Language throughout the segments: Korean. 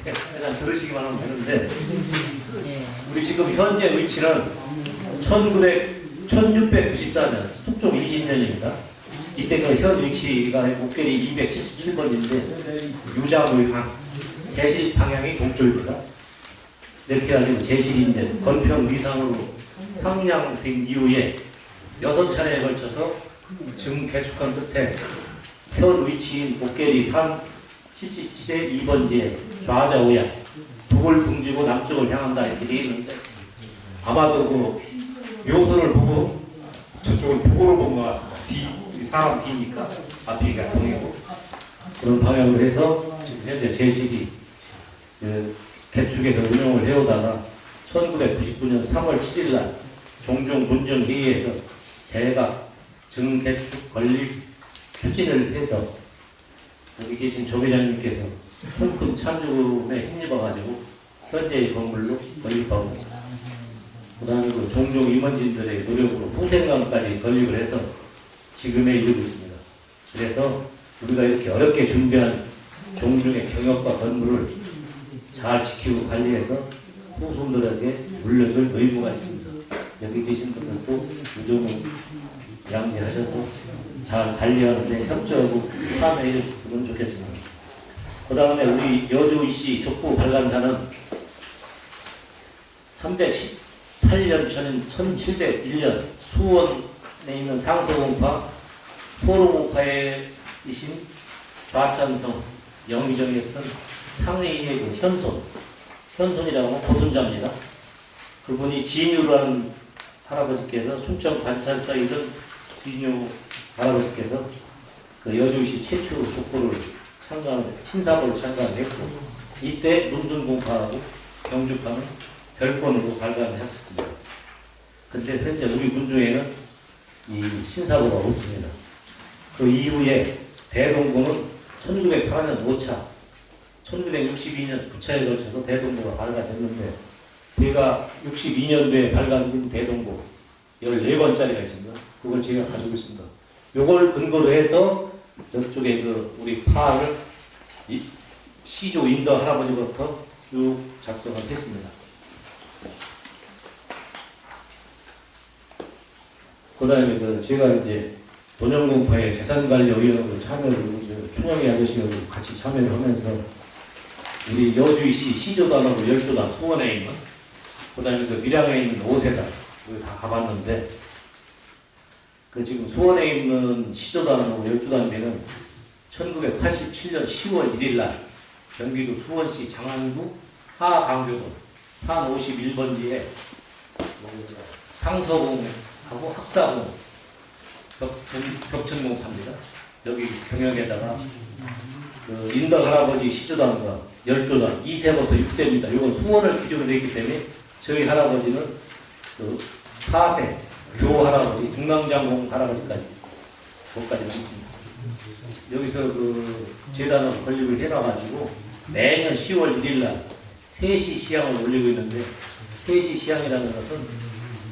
그냥 들으시기만 하면 되는데, 우리 지금 현재 위치는 1694년, 숙종 20년입니다. 이때 그 현 위치가 목결이 277번인데, 유자물항, 제실 방향이 동쪽입니다. 이렇게 가지고 제실이 이제 건평 위상으로 상량된 이후에 6차례에 걸쳐서 증개축한 끝에 현 위치인 목결이 377의 2번지에 좌좌우야 북을 등지고 남쪽을 향한다 이렇게 되어 있는데, 아마도 그 묘소를 보고 저쪽은 북으로 본 것 같습니다. 사람 뒤니까 앞이가 동이고 그런 방향으로 해서 지금 현재 제실이 개축에서 운영을 해오다가 1999년 3월 7일 날 종종 문정회의에서 제각 증개축 건립 추진을 해서 여기 계신 조 회장님께서 큰 참조에 힘입어가지고 현재의 건물로 건립하고, 그 다음에 그 종종 임원진들의 노력으로 후생강까지 건립을 해서 지금에 이르고 있습니다. 그래서 우리가 이렇게 어렵게 준비한 종중의 경역과 건물을 잘 지키고 관리해서 후손들에게 물려줄 의무가 있습니다. 여기 계신 분들도 무조건 양지하셔서 잘 관리하는데 협조하고 참여해 주셨으면 좋겠습니다. 그 다음에 우리 여주이씨 족부 발간사는 318년 전인 1701년 수원에 있는 상서공파 포로공파에이신 좌천성 영의정이었던 상의의 그 현손이라고 하면 고순자입니다. 그분이 진유라는 할아버지께서 춘천 관찰사에 있는 진유 할아버지께서 그 여주시 최초 족보를 신사고를 참가했고, 이때 문순공파하고 경주파는 별권으로 발간을 하셨습니다. 근데 현재 우리 군중에는 이 신사고가 없습니다. 그 이후에 대동고는 1904년 5차, 1962년 9차에 걸쳐서 대동고가 발간됐는데, 제가 62년도에 발간된 대동고 14권짜리가 있습니다. 그걸 제가 가지고 있습니다. 요걸 근거로 해서 저쪽에 그 우리 파를 시조 인더 할아버지부터 쭉 작성을 했습니다. 그 다음에 제가 이제 돈영공파의 재산관리위원회로 참여를, 춘영이 아저씨가 같이 참여를 하면서 우리 여주이시 시조단하고 열조단 수원에 있는, 그 다음에 그 밀양에 있는 5세단 다 가봤는데, 그 지금 수원에 있는 시조단하고 열조단에는 1987년 10월 1일 날 경기도 수원시 장안구 하강교동 산 51번지에 상서공하고 학사공 벽천공사입니다. 여기 경역에다가 그 인덕 할아버지 시조단과 열조단 2세부터 6세입니다. 이건 수원을 기준으로 했기 때문에 저희 할아버지는 그 4세 교 할아버지 중랑장공 할아버지까지 거기까지 있습니다. 여기서 그 재단을 건립을 해놔가지고 매년 10월 1일 날 3시 시향을 올리고 있는데, 3시 시향이라는 것은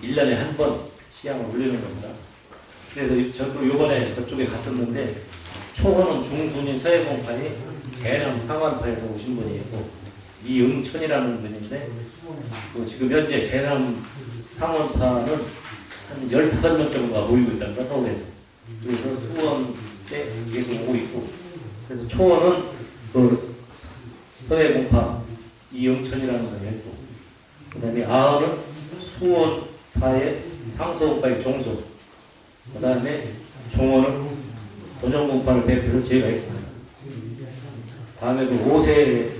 1년에 한 번 시향을 올리는 겁니다. 그래서 저도 요번에 그쪽에 갔었는데, 초호는 중순인 서해공파에 대남 상완파에서 오신 분이 있고, 이응천이라는 분인데, 그 지금 현재 대남 상완파는 한 15명 정도가 모이고 있답니다, 서울에서. 그래서 수원에 계속 오고 있고, 그래서 초원은 그 서해공파 이영천이라는 분이 있고, 그 다음에 아은은 수원파의 상서공파의 종소, 그 다음에 종원은 도정공파를 대표로 저희가 있습니다. 다음에 그 5세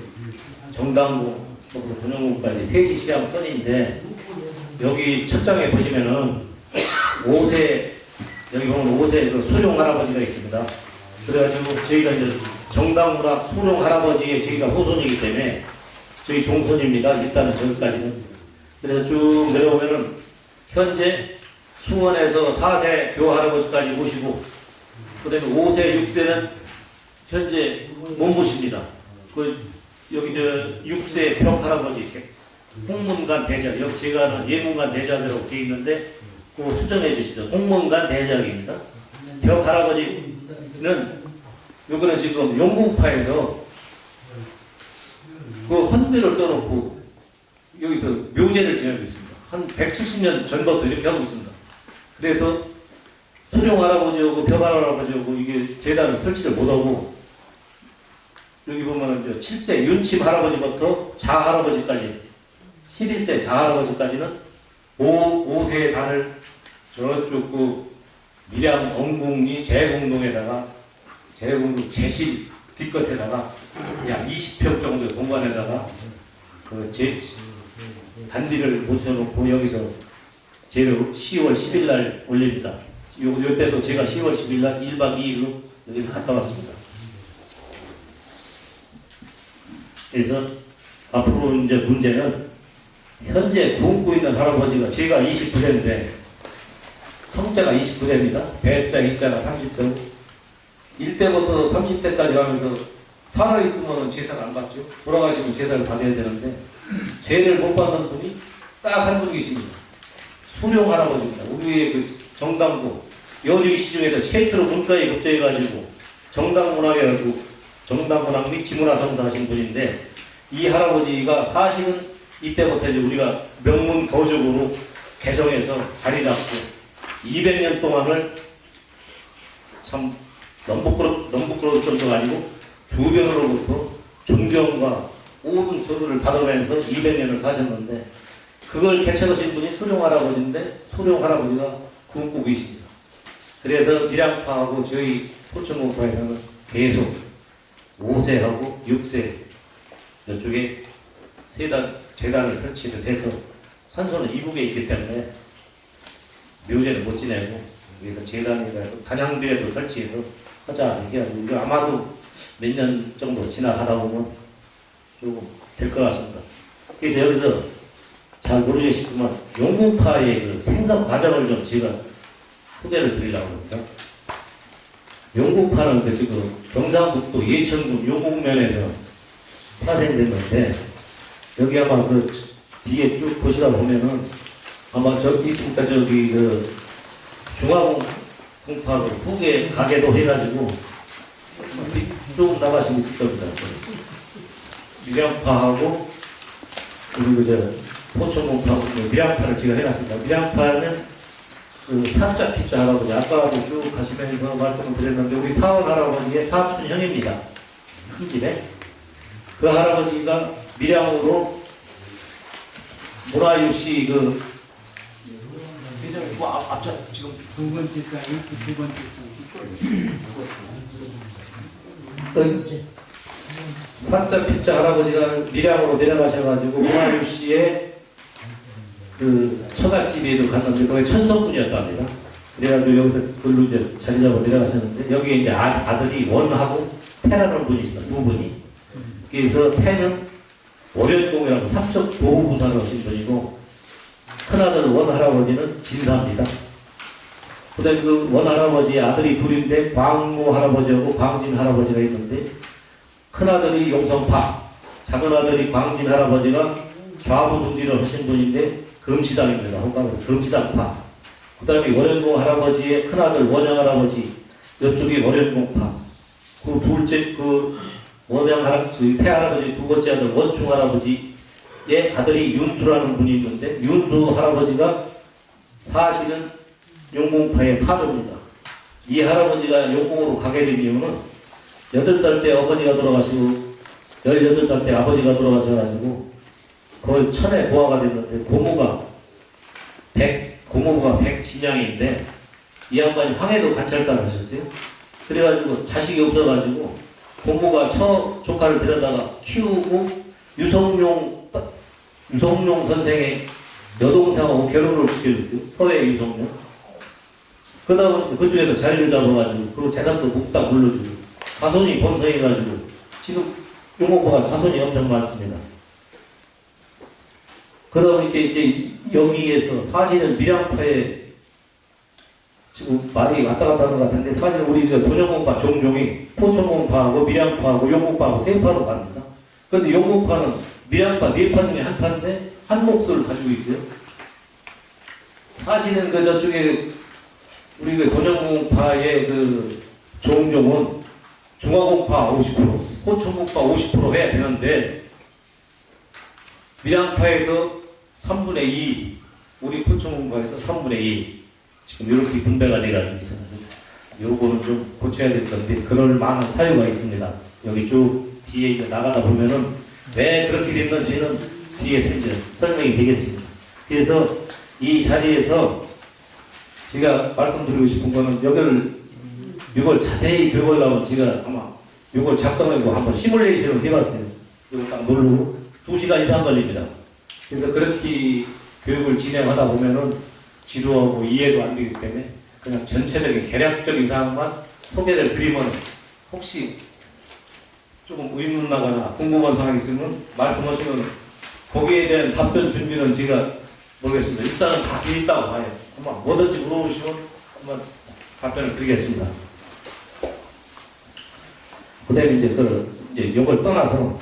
정당공, 도정공까지 3시 시향 편인데, 여기 첫 장에 보시면은 5세, 여기 보면 5세 그 소룡 할아버지가 있습니다. 그래가지고 저희가 이제 정당문학 소룡 할아버지의 저희가 후손이기 때문에 저희 종손입니다. 일단은 저기까지는. 그래서 쭉 내려오면은 현재 수원에서 4세 교 할아버지까지 모시고, 그 다음에 5세, 6세는 현재 못 모십니다. 여기 6세 벽 할아버지, 홍문관 대작, 여기 제가 아는 예문관 대작이라고 되어 있는데, 그거 수정해 주시죠. 홍문관 대작입니다. 벽 할아버지는, 요거는 지금 용궁파에서 그 헌대를 써놓고 여기서 묘제를 지내고 있습니다. 한 170년 전부터 이렇게 하고 있습니다. 그래서 소룡 할아버지하고 벽할 할아버지하고 이게 재단을 설치를 못하고 여기 보면 7세 윤침 할아버지부터 자 할아버지까지 11세 자 할아버지까지는 5세 단을 저쪽 그 밀양 엉궁리 제공동에다가 제공동 제실 뒷끝에다가 약 20평 정도의 공간에다가 그 단디를 모셔놓고 여기서 재료 10월 10일 날 올립니다. 요때도 제가 10월 10일 날 1박 2일로 여기를 갔다 왔습니다. 그래서 앞으로 이제 문제는 현재 굶고 있는 할아버지가 제가 29세인데 성자가 29세입니다. 대자, 이자가 30세고 1대부터 30대까지 가면서 살아있으면 제사를 안 받죠. 돌아가시면 제사를 받아야 되는데 제를 못 받는 분이 딱 한 분 계십니다. 수룡 할아버지입니다. 우리의 그 정당부 여주시 중에서 최초로 문과에 급제해가지고 정당문학이라고 정당문학 및 지문화상도 하신 분인데 이 할아버지가 사실은 이때부터 이제 우리가 명문 거적으로 개성해서 자리 잡고 200년 동안을 참 넘부끄러울 정도가 아니고 주변으로부터 존경과 모든 소리를 받으면서 200년을 사셨는데 그걸 개척하신 분이 소룡 할아버지인데 소룡 할아버지가 굶고 계십니다. 그래서 밀양파하고 저희 포천공파에서는 계속 5세하고 6세 이쪽에 재단을 설치를 해서 산소는 이북에 있기 때문에 묘제를 못 지내고 여기서 재단이나 단양비에도 설치해서 하자 이렇게 해가지고 아마도 몇 년 정도 지나가다 보면 조금 될 것 같습니다. 그래서 여기서 잘 모르겠지만 용궁파의 그 생산 과정을 좀 제가 소개를 드리려고 합니다. 용궁파는 그 지금 경상북도 예천군 용궁면에서 파생됐는데 여기 아마 그 뒤에 쭉 보시다 보면은 아마 저기 있으니까 저기 그 중화궁파로 후계 가게도 해가지고 조금 나가시면 있을 겁니다. 밀양파하고 그리고 저 포천공파하고 밀양파를 제가 해놨습니다. 밀양파는 그 사자 피자 할아버지 아까도 쭉 가시면서 말씀을 드렸는데 우리 사원 할아버지의 사촌 형입니다. 큰 집에 그 할아버지가 밀양으로 모라유씨 그 굉장히 앞자 지금 두 번째 쌍이 두 번째 쌍이 사자 피자 할아버지가 밀양으로 내려가셔가지고 모라유씨의 그 처갓집에도 갔는데 거기 천성군이었답니다. 그래가지고 여기서 글로 이제 자리 잡아 내려가셨는데 여기에 이제 아들이 원하고 태라는 분이 있습니다. 두 분이. 그래서 태는 월연공이라고 삼척 도구부사로 하신 분이고 큰아들 원할아버지는 진사입니다. 그 다음에 그 원할아버지의 아들이 둘인데 광무 할아버지하고 광진 할아버지가 있는데 큰아들이 용성파, 작은아들이 광진 할아버지가 좌부승지를 하신 분인데 금시당입니다. 혹은 금시당파. 그 다음에 월연공 할아버지의 큰아들 원영 할아버지 이쪽이 월연공파. 그 둘째 그 원영 할아버지 태할아버지 두 번째 아들 원충 할아버지의 아들이 윤수라는 분이 있는데 윤수 할아버지가 사실은 용궁파의 파조입니다. 이 할아버지가 용궁으로 가게 된 이유는 8살 때 어머니가 돌아가시고 18살 때 아버지가 돌아가셔가지고 거의 천에 고아가 됐는데 고모가 백진양인데 이 양반이 황해도 관찰사를 하셨어요. 그래가지고 자식이 없어가지고 고모가 처 조카를 데려다가 키우고 유성룡 선생의 여동생하고 결혼을 시켜줬어요. 서해 유성룡. 그러다 보니까 그쪽에서 자리를 잡아가지고 그리고 재산도 묵다 물려주고 자손이 번성해가지고 지금 용궁파가 자손이 엄청 많습니다. 그러다 보니까 이제 여기에서 사실은 밀양파에 지금 말이 왔다 갔다 하는 것 같은데 사실 우리 도정공파 종종이 포천공파하고 밀양파하고 용궁파하고 세 파로 갑니다. 그런데 용궁파는 밀양파 네 파 중에 한 파인데 한 몫을 가지고 있어요. 사실은 그 저쪽에 우리 그 도정공파의 그 종종은 중화공파 50%, 포천공파 50% 해야 되는데 밀양파에서 3분의 2, 우리 포천공파에서 3분의 2 지금 이렇게 분배가 돼가지고 있어요. 요거는 좀 고쳐야 될 건데 그럴 만한 사유가 있습니다. 여기 쭉 뒤에 이제 나가다 보면은 왜 그렇게 됐는지는 뒤에서 이제 설명이 되겠습니다. 그래서 이 자리에서 제가 말씀드리고 싶은 거는 이걸 자세히 배우려면 제가 아마 이걸 작성하고 한번 시뮬레이션을 해봤어요. 이걸 딱 누르고 2시간 이상 걸립니다. 그래서 그렇게 교육을 진행하다 보면은 지도하고 이해도 안 되기 때문에 그냥 전체적인 개략적인 사항만 소개를 드리면 혹시 조금 의문 나거나 궁금한 사항이 있으면 말씀하시면 거기에 대한 답변 준비는 제가 모르겠습니다. 일단은 다 돼 있다고 봐요. 한번 뭐든지 물어보시면 한번 답변을 드리겠습니다. 그 다음에 이제 이걸 떠나서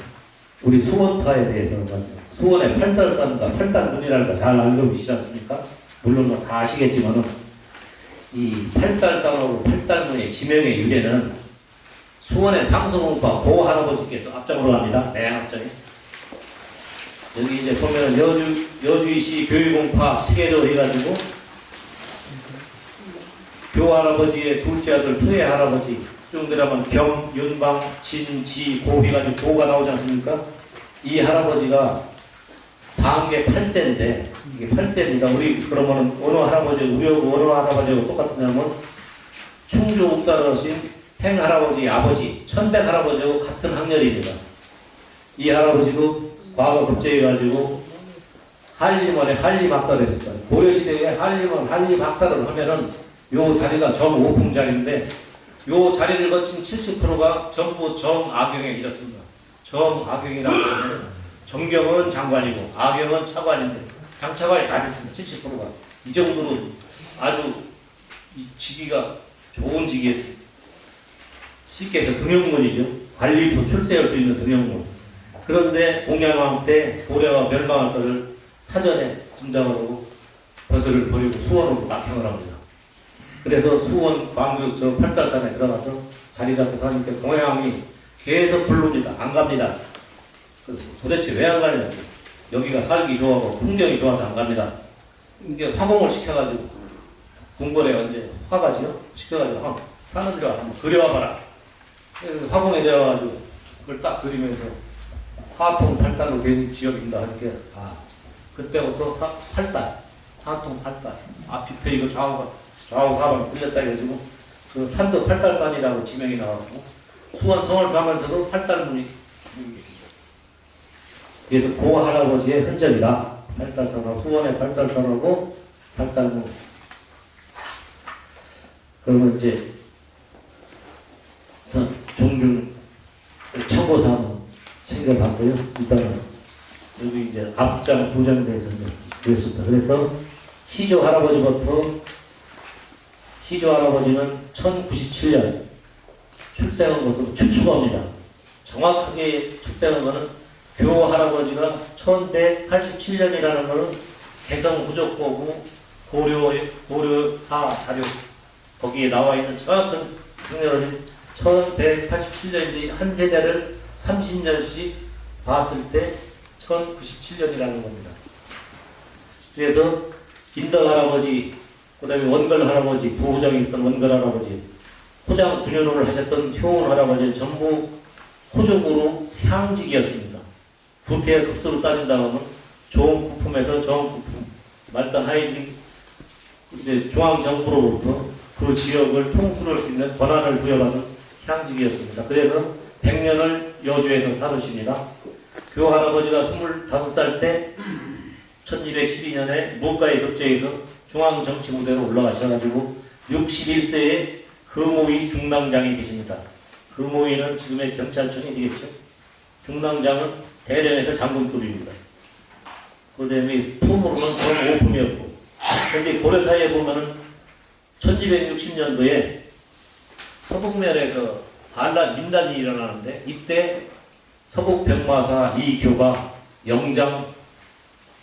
우리 수원파에 대해서는 수원의 팔달산과 팔달문이랄까 잘 알고 계시지 않습니까? 물론 다 아시겠지만은 이 팔달산하고 팔달문의 지명의 유래는 수원의 상수공파 고할아버지께서 앞장으로 갑니다. 맨 앞장에. 여기 이제 보면은 여주시 교육공파 체계로 해가지고 교할아버지의 둘째 아들 토의 할아버지 쭉 들어가면 겸, 윤방, 진, 지, 고 해가지고 고가 나오지 않습니까? 이 할아버지가 방계 8세인데 이게 8세입니다. 우리 그러면은 어느 할아버지 우리하고 어느 할아버지하고 똑같으냐면 충주 옥사로신 행할아버지 아버지 천백 할아버지하고 같은 학년입니다. 이 할아버지도 과거 급제해가지고 한림원에 한림학사를 했습니다. 고려시대에 한림원 한림학사를 하면은 요 자리가 정오풍 자리인데 요 자리를 거친 70%가 전부 정아경에 이렇습니다. 정아경이라고 하면 정경은 장관이고 아경은 차관인데 장차관이 다 됐습니다. 70%가. 이 정도로 아주 이 직위가 좋은 직위에서 쉽게 해서 등용문이죠. 관리소 출세할 수 있는 등용문. 그런데 공양왕 때 고려가 멸망할 것을 사전에 짐작하고 벼슬을 버리고 수원으로 낙향을 합니다. 그래서 수원 광교역 저 팔달산에 들어가서 자리 잡고 사니까 공양왕이 계속 부릅니다. 안 갑니다. 도대체 왜 안 가냐? 여기가 살기 좋아하고 풍경이 좋아서 안 갑니다. 이게 화공을 시켜가지고 궁궐에 이제 화가지요? 시켜가지고 사는 데로 한번 그려와봐라. 화공에 내려가지고 그걸 딱 그리면서 하통 8달로 된 지역입니다. 이렇게 그때부터 8달, 하통 8달. 앞뒤 이거 좌우 사방 틀렸다 해가지고 그 산도 8달산이라고 지명이 나왔고 수원 성을 가면서도 8달문이 그래서 고 할아버지의 흔적이다. 8달산하고 수원의 8달산하고 8달문. 그러면 이제 종균 참고사 한번 챙겨봤고요. 일단은 여기 이제 앞장 도장대에서 이제 그랬습니다. 그래서 시조 할아버지는 1097년 출생한 것으로 추측합니다. 정확하게 출생한 것은 교 할아버지가 1187년이라는 것은 개성 부족보고 고려사 자료 거기에 나와 있는 정확한 학년은 1187년인데 한 세대를 30년씩 봤을 때 1097년이라는 겁니다. 그래서 인덕 할아버지, 그 다음에 원걸 할아버지, 부부장이 있던 원걸 할아버지, 포장 분연호를 하셨던 효원 할아버지는 전부 호족으로 향직이었습니다. 부패의 급수로 따진다면 좋은 부품에서 좋은 부품, 말단 하이직, 이제 중앙정부로부터 그 지역을 통솔할 수 있는 권한을 부여받은 향직이었습니다. 그래서 100년을 여주에서 살으십니다. 교 할아버지가 25살 때 1212년에 문과에 급제해서 중앙정치부대로 올라가셔가지고 61세에 금오이 중랑장이 계십니다. 금오이는 지금의 경찰청이 되겠죠. 중랑장은 대련에서 장군급입니다. 그 다음에 품으로는 정오품이었고, 그런데 고려사에 보면은 1260년도에 서북면에서 민단이 일어나는데 이때 서북병마사 이교가 영장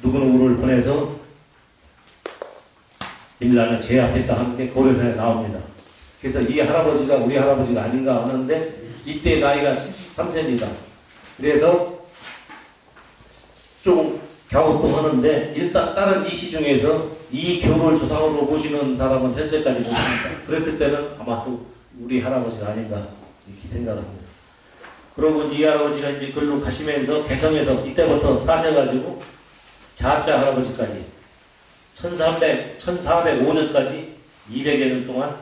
누구누구를 보내서 민단을 제압했다 하는 게 고려사에 나옵니다. 그래서 이 할아버지가 우리 할아버지가 아닌가 하는데 이때 나이가 73세입니다. 그래서 좀 갸우뚱하는데 일단 다른 이시 중에서 이 교를 조상으로 모시는 사람은 현재까지 못습니다. 그랬을 때는 아마 또 우리 할아버지가 아닌가 이렇게 생각합니다. 그러고 이 할아버지가 이제 글로 가시면서 개성에서 이때부터 사셔가지고 자자 할아버지까지 1405년까지 200여 년 동안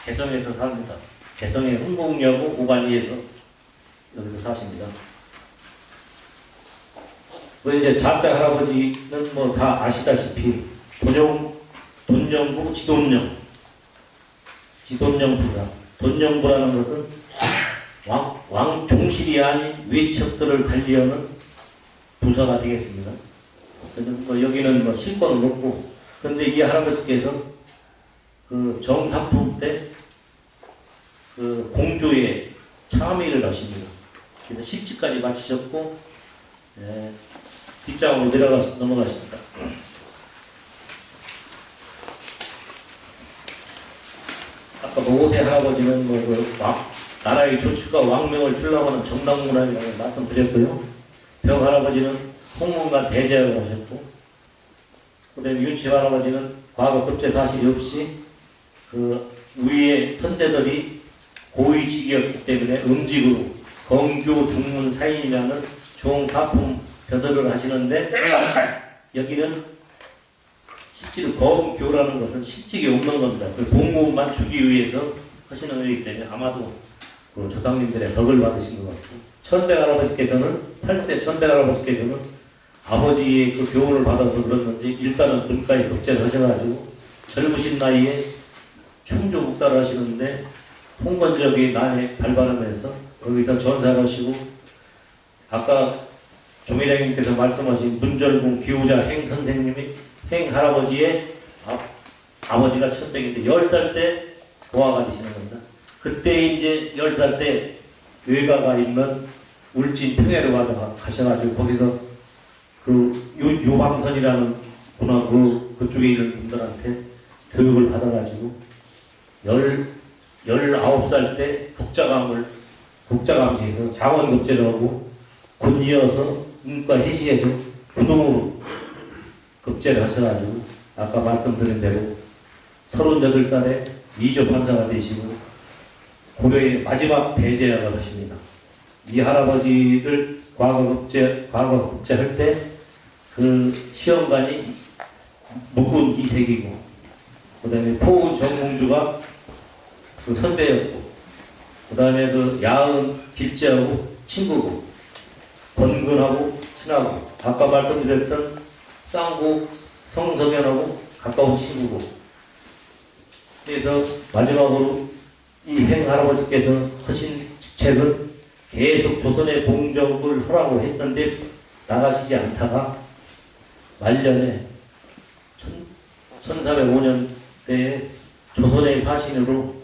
개성에서 삽니다. 개성의 흥곡여고 오관리에서 여기서 사십니다. 그 이제 자자 할아버지는 뭐 다 아시다시피 돈영부 지돈영 부사. 돈영부라는 것은 왕 종실이 아닌 외척들을 관리하는 부서가 되겠습니다. 뭐 여기는 뭐 실권은 없고, 그런데 이 할아버지께서 그 정삼품 때 그 공조에 참의를 하십니다. 그래서 10지까지 마치셨고, 뒷장으로 넘어가십니다. 아까 오세 할아버지는 나라의 조치가 왕명을 주려고 하는 정당문화라고 말씀드렸어요. 병 할아버지는 홍문관 대제학을 하셨고, 그 다음에 윤치 할아버지는 과거 급제 사실이 없이 그 위의 선대들이 고위직이었기 때문에 음직으로 검교 중문 사인이라는 종사품 벼슬을 하시는데, 여기는 실제로 검교라는 것은 실직이 없는 겁니다. 그 공무 맞추기 위해서 하시는 거이기 때문에 아마도 그 조상님들의 덕을 받으신 것 같고, 천백 할아버지께서는 8세 천백 할아버지께서는 아버지의 그 교훈을 받아서 그랬는지 일단은 근가에 급제를 하셔가지고 젊으신 나이에 충주 묵사를 하시는데 통건적인 난에 발발하면서 거기서 전사를 하시고, 아까 조미량님께서 말씀하신 문절궁 기후자 행 선생님이 행 할아버지의 아버지가 천백인데 10살 때 고아가 되시는 겁니다. 그때 이제 10살 때 외가가 있는 울진 평야로 가셔가지고 거기서 그 유방선이라는 문화 그쪽에 있는 분들한테 교육을 받아가지고 19살 때 국자감시에서 자원급제를 하고 곧 이어서 인과 해시에서 부동으로 급제를 하셔가지고 아까 말씀드린 대로 38살에 이조 판사가 되시고 고려의 마지막 대제학을 하십니다. 이 할아버지를 과거 급제할 때 그 시험관이 묵은 이색이고, 그 다음에 포운 정공주가 그 선배였고, 그 다음에 그 야은 길제하고 친구고, 권근하고 친하고, 아까 말씀드렸던 쌍국 성석연하고 가까운 친구고, 그래서 마지막으로 이 행 할아버지께서 하신 책은 계속 조선의 공적을 하라고 했는데 나가시지 않다가 말년에 1405년대에 조선의 사신으로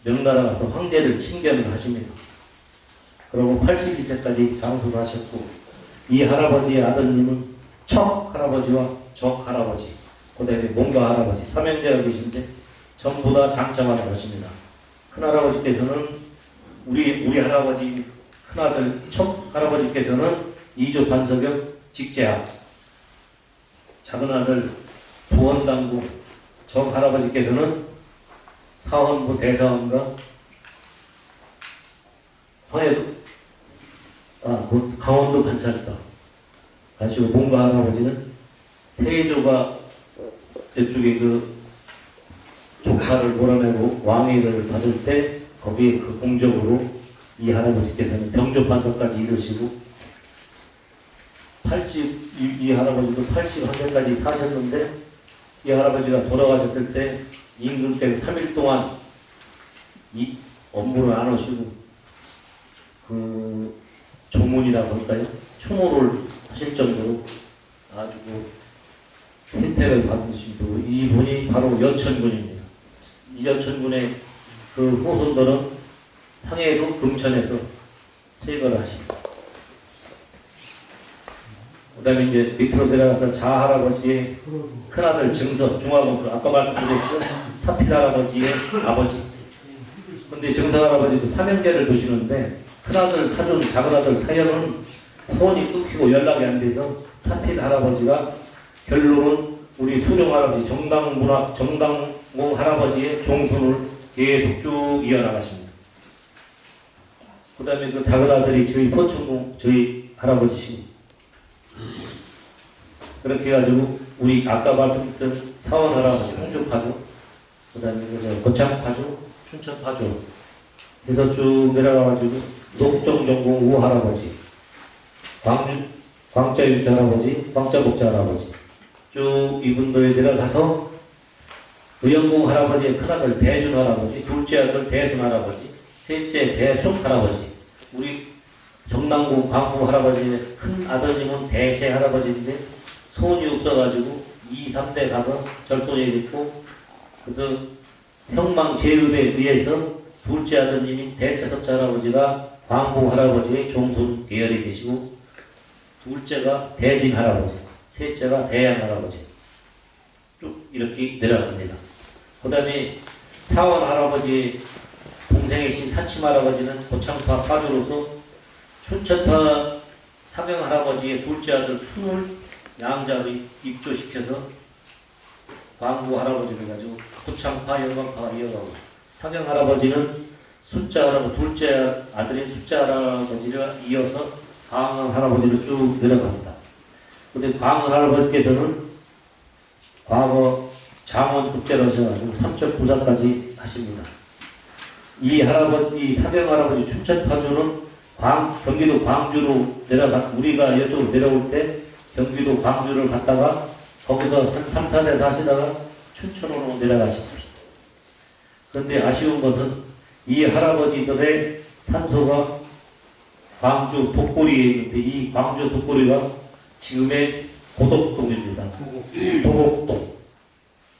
명나라 가서 황제를 친견을 하십니다. 그리고 82세까지 장수를 하셨고, 이 할아버지의 아드님은 척 할아버지와 적 할아버지, 그 다음에 몽가 할아버지, 삼형제가 계신데 전부 다 장차관을 하십니다. 큰할아버지께서는 우리 할아버지 큰아들 척 할아버지께서는 이조 반석역 직제학, 작은아들 부원당구 적 할아버지께서는 사헌부 대사원과 강원도 관찰사 가시고, 몽가 할아버지는 세조가 이쪽에 그 조카를 몰아내고 왕위를 받을 때 거기에 그 공적으로 이 할아버지께서는 병조판서까지 이르시고, 이 할아버지도 81세까지 사셨는데, 이 할아버지가 돌아가셨을 때 임금께서 3일 동안 이 업무를 안 하시고 그 조문이라고 할까요? 추모를 하실 정도로 아주 혜택을 받으신 분, 이분이 바로 여천군입니다. 이 여천군의 그 후손들은 향해로 금천에서 세거를 하십니다. 그 다음에 이제 밑으로 내려가서 자할아버지의 큰아들 증서, 중화봉, 아까 말씀드렸죠? 사필 할아버지의 아버지. 근데 증서할아버지도 삼형제를 두시는데 큰아들 사준, 작은아들 사연은 폰이 끊기고 연락이 안 돼서 사필 할아버지가 결론은 우리 소령 할아버지 정당공 할아버지의 종손을 계속 쭉 이어나갔습니다. 그 다음에 그 작은 아들이 저희 포천공 저희 할아버지십니다. 그렇게 해가지고 우리 아까 말씀드렸던 사원 할아버지 홍주파주, 그 다음에 고창파주, 춘천파주 해서 쭉 내려가가지고 녹정전공 우 할아버지, 광자육자 할아버지, 광자복자 할아버지 쭉 이분들이 내려가서 의영공 할아버지의 큰아들 대준 할아버지, 둘째 아들 대순 할아버지, 셋째 대숙 할아버지, 우리 정남공 광부 할아버지의 큰 아드님은 대체 할아버지인데 손이 없어가지고 2, 3대 가서 절손에 있고, 그래서 형망 제읍에 의해서 둘째 아드님이 대체섭자 할아버지가 광부 할아버지의 종손 계열이 되시고, 둘째가 대진 할아버지, 셋째가 대양 할아버지 쭉 이렇게 내려갑니다. 그 다음에 사원 할아버지 동생이신 사침 할아버지는 고창파 파주로서 춘천파 사명 할아버지의 둘째 아들 순을 양자로 입조시켜서 광부 할아버지를 가지고 고창파 영광파가 이어가고, 사명 할아버지는 숫자 할아버지 둘째 아들인 숫자 할아버지를 이어서 광흥 할아버지를 쭉 내려갑니다. 근데 광흥 할아버지께서는 과거 장원 국제로 하셔가지고 삼척 부사까지 하십니다. 이 할아버지, 사명 할아버지 춘천파주는 경기도 광주로 우리가 이쪽으로 내려올 때 경기도 광주를 갔다가 거기서 한 3, 4대 사시다가 춘천으로 내려가십니다. 그런데 아쉬운 것은 이 할아버지들의 산소가 광주 독고리에 있는데, 이 광주 독고리가 지금의 고덕동입니다. 도곡동.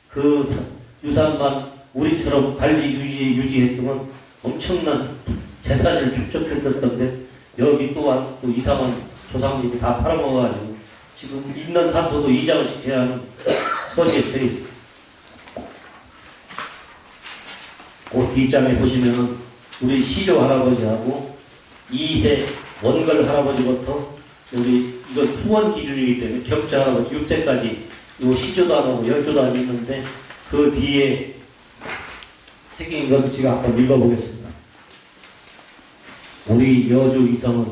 그 유산만 우리처럼 관리 유지했으면 엄청난 재산을 축적했을 건데, 여기 또한 또 이상한 조상님이 다 팔아먹어가지고 지금 있는 산소도 이장을 시켜야 하는 처지에 처해 있습니다. 그 뒷장에 보시면은 우리 시조 할아버지하고 2세 원걸 할아버지부터 우리 이건 후원 기준이기 때문에 격자 할아버지 6세까지 요 시조도 안 하고 열조도 안 있는데, 그 뒤에 새긴 것 제가 한번 읽어보겠습니다. 우리 여주 이성은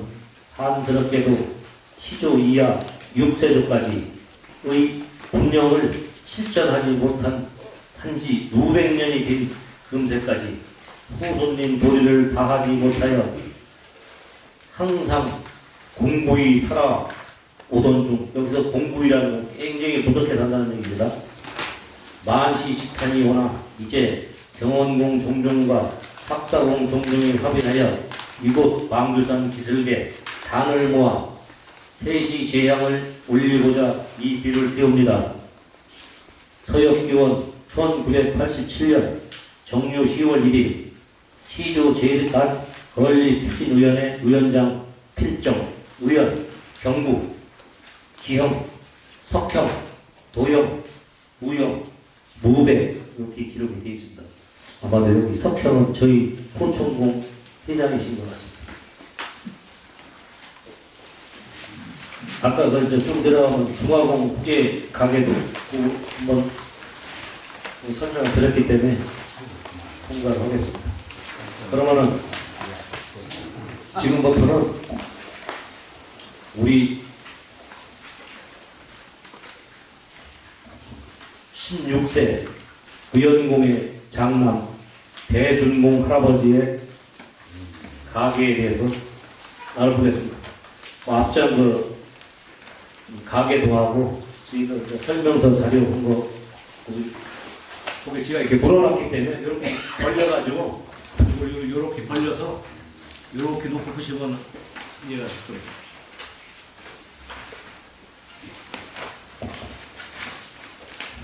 한스럽게도 시조 이하 6세조까지의 분명을 실천하지 못한 한지 600년이 된 금세까지 후손님 도리를 다하지 못하여 항상 공부히 살아오던 중, 여기서 공부이라는 건 굉장히 부족해 산다는 얘기입니다. 만시 직탄이 오나 이제 경원공 종종과 학사공 종종이 합의하여 이곳 광주산 기슬계 단을 모아 세시 제향을 올리고자 이 비를 세웁니다. 서역기원 1987년 정유 10월 1일 시조 제1단 건립추진위원회 위원장 필정, 의원, 경부, 기형, 석형, 도형, 우형, 무배 이렇게 기록이 되어 있습니다. 아마도 여기 석형은 저희 포천공 회장이신 것 같습니다. 아까 좀 내려가면 중화공 후계 가게도 한번 설명을 드렸기 때문에 공부를 하겠습니다. 그러면은 지금부터는 우리 16세 의연공의 장남 대준공 할아버지의 가계에 대해서 나눠보겠습니다. 앞전 그 가계도 하고 지금 설명서 자료 한 거 거기 제가 이렇게 물어놨기 때문에 이렇게 벌려가지고 이렇게 벌려서 이렇게 놓고 보시면 이해가 될 거예요.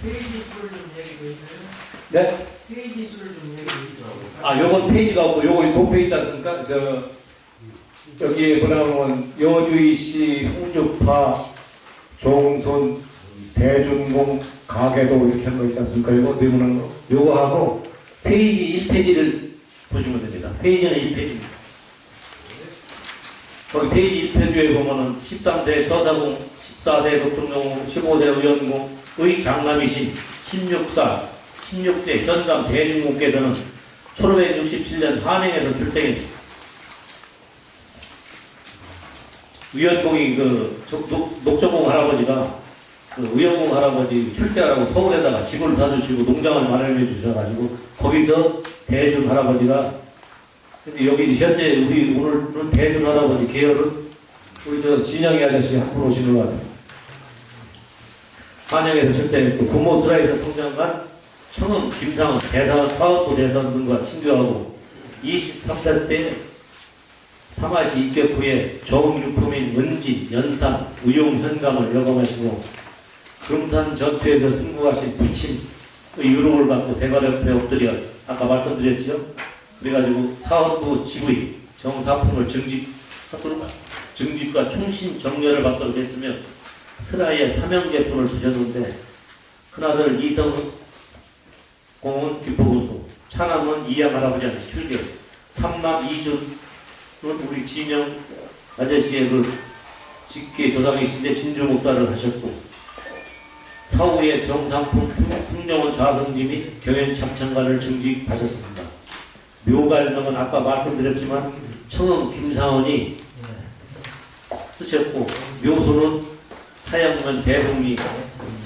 페이지 수를 좀 얘기해 주세요. 네? 페이지 수를 좀 얘기해 주세요. 아, 요건 페이지가 없고 요거 도페 있지 않습니까? 여기에 보면 여주이시 홍주파 종손 대준공 가계도 이렇게 한 거 있지 않습니까? 이거 내보는 거. 요거 하고 페이지 1페이지를 보시면 됩니다. 페이지는 1페이지입니다. 거기 페이지 1페이지에 보면은 13세 서사공, 14세 독점용, 15세 의원공의 장남이신 16세 현감 대중공께서는 1567년 한행에서 출생했습니다. 의원공이 녹조공 할아버지가 의원공 할아버지 출세하라고 서울에다가 집을 사주시고 농장을 마련해 주셔가지고 거기서 대중 할아버지가 근데 여기 현재 우리 오늘은 대중 할아버지 계열은 우리 진영이 아저씨 한분 오신 것 같아요. 한양에서 출세했고 부모드라에서 성장한 청음, 김상은, 대사원, 사업부 대선 등과 친교하고 23세 때 사마시 입격 후에 정육품인 은지, 연산, 의용, 현감을 여검하시고 금산 전투에서 승부하신 부친의 유로를 받고 대가옆에 엎드려 아까 말씀드렸죠. 그래가지고 사업부 지부의 정사품을 증직과 충신 정렬을 받도록 했으며 슬하에 사명제품을 두셨는데 큰아들 이성공은 귀포군수, 차남은 이양 할아버지한테 출교, 삼남 이준은 우리 진영 아저씨의 직계 조상이신데 진주 목사를 하셨고 사후에 정상품 풍정원 좌성님이 경연 참천관을 증직하셨습니다. 묘갈명은 아까 말씀드렸지만 청음 김상원이 쓰셨고 묘소는 사양면 대봉리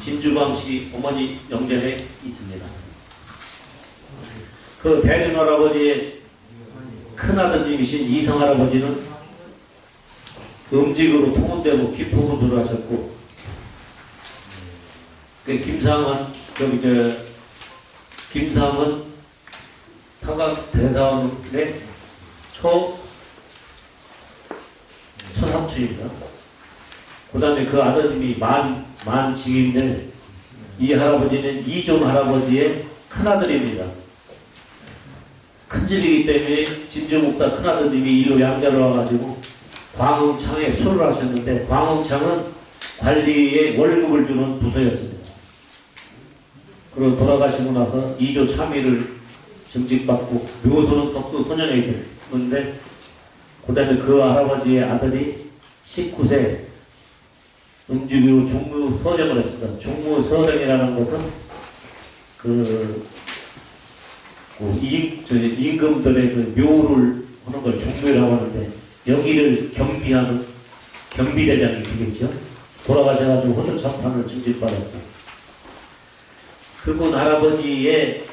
진주광씨 어머니 영전에 있습니다. 그 대중할아버지의 큰아드님이신 이성할아버지는 음직으로 통운되고 기포군수를 하셨고 그 김상은 상각 대사원의 초삼촌입니다. 그 다음에 그 아드님이 만징인데 이 할아버지는 이종 할아버지의 큰아들입니다. 큰집이기 때문에 진주 목사 큰아드님이 이로 양자로 와가지고 광흥창에 수를 하셨는데 광흥창은 관리에 월급을 주는 부서였습니다. 그리고 돌아가시고 나서 이조 참의를 증직받고 묘소는 덕수 소년에 있었는데 그 다음에 그 할아버지의 아들이 19세 음주교 종무서령을 했습니다. 종무서령이라는 것은 임금들의 묘를 하는 걸 종묘라고 하는데 여기를 경비하는 경비대장이 되겠죠. 돌아가셔가지고 호주참판을 증직받았고 그분 할아버지의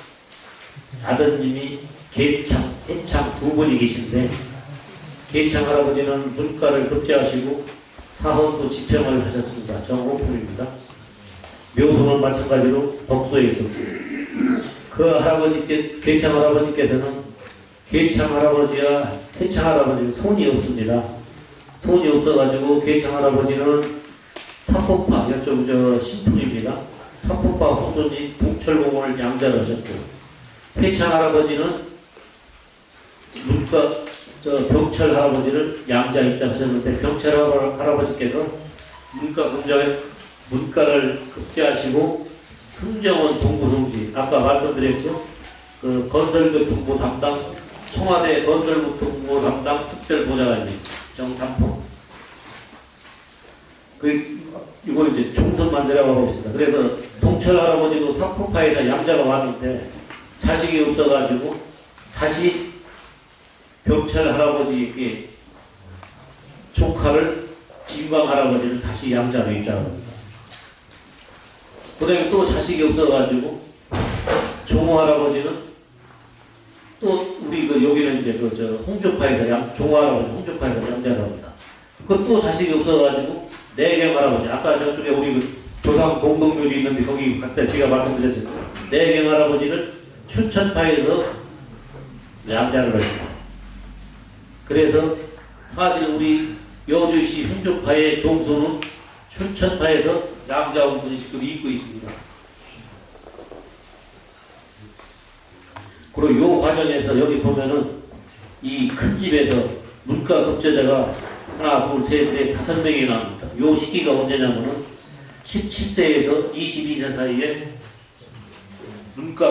아드님이 계창, 해창 두 분이 계신데 계창 할아버지는 문과를 급제하시고 사헌부 지평을 하셨습니다. 정호품입니다. 묘소는 마찬가지로 덕소에 있었고 그 계창 할아버지께서는 계창 할아버지와 해창 할아버지는 손이 없습니다. 손이 없어가지고 계창 할아버지는 삼포파, 이쪽 신풍입니다. 삼포파 호돈이 동철공원을 양자를 하셨고 해창 할아버지는 병철 할아버지를 양자 입장하셨는데 병철 할아버지께서 문과 공장에 문과를 급제하시고 승정원 동부성지 아까 말씀드렸죠. 그 건설교통부 담당 청와대 건설교통부 담당 특별보좌관님 정삼포 이거 이제 총선만 내려가고 있습니다. 그래서 동철 할아버지도 삼포파에서 양자가 왔는데 자식이 없어가지고 다시 병철 할아버지에게 조카를 진광 할아버지를 다시 양자로 입장합니다. 그 다음에 또 자식이 없어가지고 종호 할아버지는 또 우리 여기는 이제 홍조파에서 종호 할아버지 홍조파에서 양자로 합니다. 또 자식이 없어가지고 내경 할아버지 아까 저쪽에 우리 조상 공동묘지 있는데 거기 그때 제가 말씀드렸을 거예요. 내경 할아버지를 춘천파에서 양자를 했습니다. 그래서 사실 우리 여주시 홍조파의 종소는 춘천파에서 양자원 분이 지금 입고 있습니다. 그리고 요 과정에서 여기 보면은 이 큰 집에서 문과 급제자가 하나, 둘, 셋, 넷, 5명이 나옵니다. 요 시기가 언제냐면은 17세에서 22세 사이에 문과